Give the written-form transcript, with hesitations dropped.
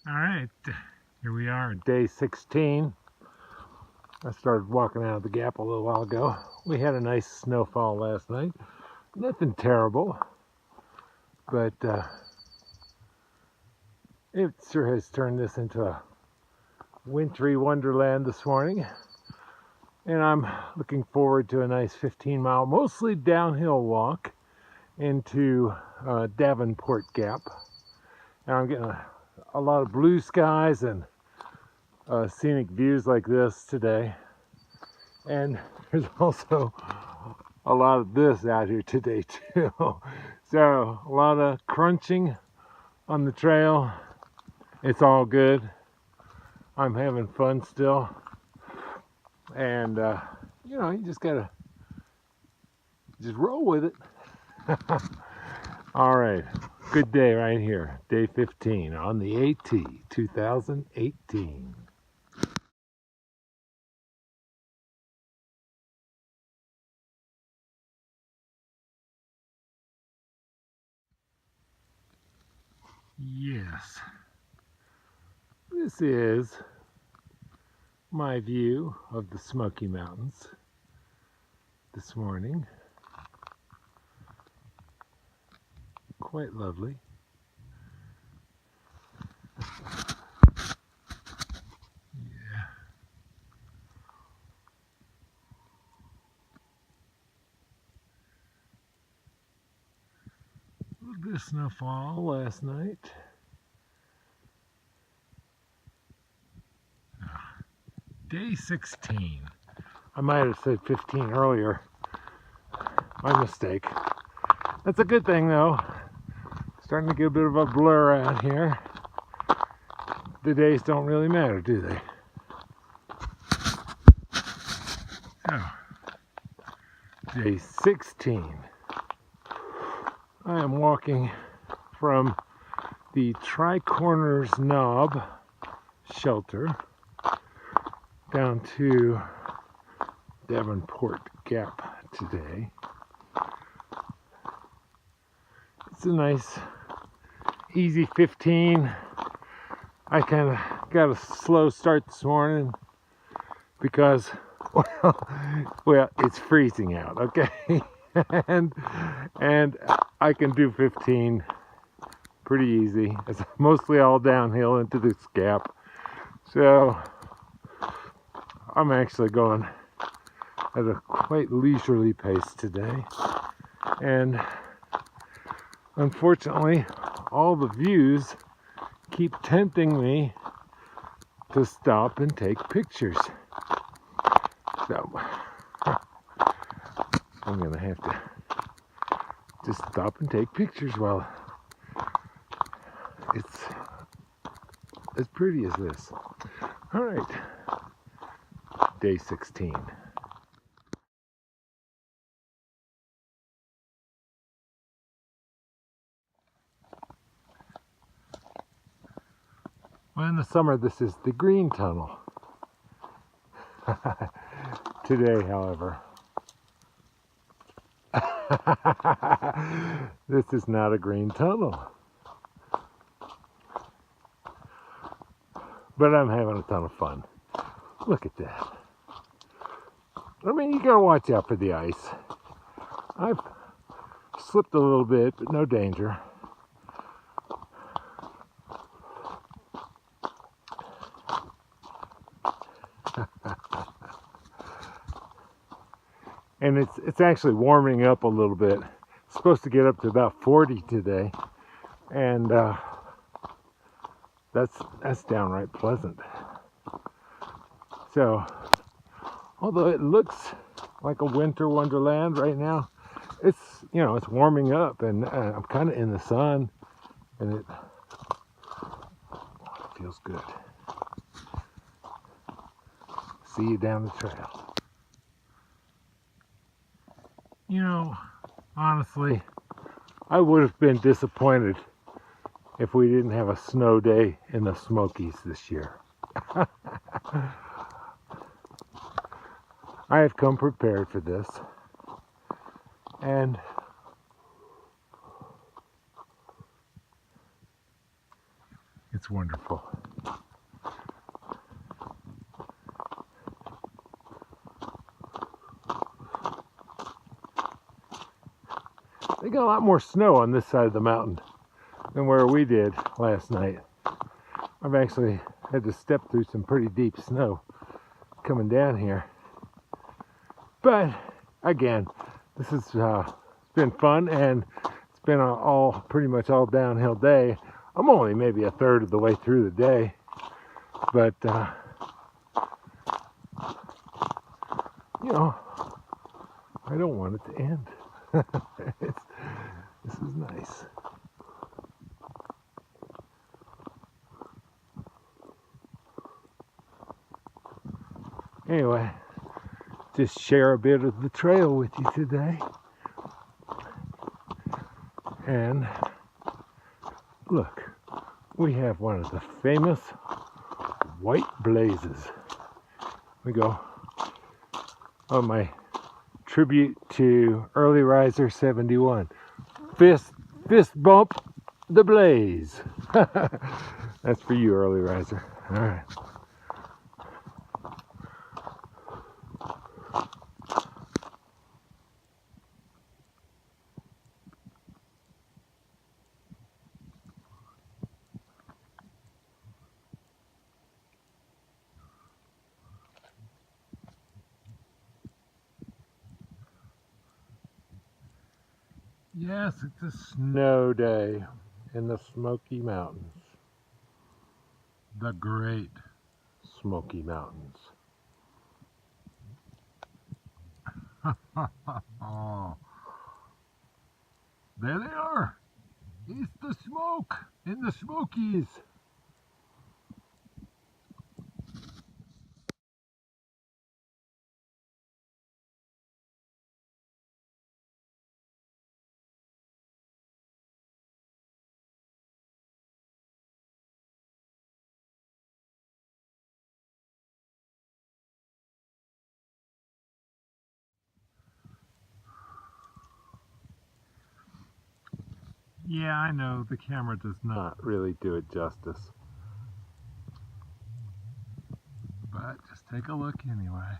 All right, here we are, day 16. I started walking out of the gap a little while ago. We had a nice snowfall last night. Nothing terrible, but it sure has turned this into a wintry wonderland this morning. And I'm looking forward to a nice 15-mile, mostly downhill walk into Davenport Gap. And I'm getting a lot of blue skies and scenic views like this today. And there's also a lot of this out here today too. So a lot of crunching on the trail. It's all good. I'm having fun still. And you just gotta roll with it. All right, good day right here, day 15 on the AT 2018. Yes, this is my view of the Smoky Mountains this morning. Quite lovely. Yeah. A little bit of snowfall last night. Day 16. I might have said 15 earlier. My mistake. That's a good thing though. Starting to get a bit of a blur out here. The days don't really matter, do they? So, day 16. I am walking from the Tri-Corners Knob shelter down to Davenport Gap today. It's a nice, easy 15. I kind of got a slow start this morning because, well, it's freezing out, okay? and I can do 15 pretty easy. It's mostly all downhill into this gap. So I'm actually going at a quite leisurely pace today. And unfortunately, all the views keep tempting me to stop and take pictures. So I'm gonna have to just stop and take pictures while it's as pretty as this. All right, day 16. Well, in the summer, this is the green tunnel. Today, however, this is not a green tunnel. But I'm having a ton of fun. Look at that. I mean, you gotta watch out for the ice. I've slipped a little bit, but no danger. And it's actually warming up a little bit. It's supposed to get up to about 40 today, and that's downright pleasant. So, although it looks like a winter wonderland right now, it's it's warming up, and I'm kind of in the sun, and it feels good. See you down the trail. Honestly, I would have been disappointed if we didn't have a snow day in the Smokies this year. I have come prepared for this, and It's wonderful. They got a lot more snow on this side of the mountain than where we did last night. I've actually had to step through some pretty deep snow coming down here. But again, this has been fun, and it's been all pretty much all downhill day. I'm only maybe a third of the way through the day, but you know, I don't want it to end. This is nice. Anyway, just share a bit of the trail with you today. And look, we have one of the famous white blazes. We go on my tribute to Early Riser 71. Fist bump the blaze. That's for you, Early Riser. All right. Yes, it's a snow day in the Smoky Mountains. The Great Smoky Mountains. Oh, there they are. It's the smoke in the Smokies. Yeah, I know the camera does not really do it justice. But just take a look anyway.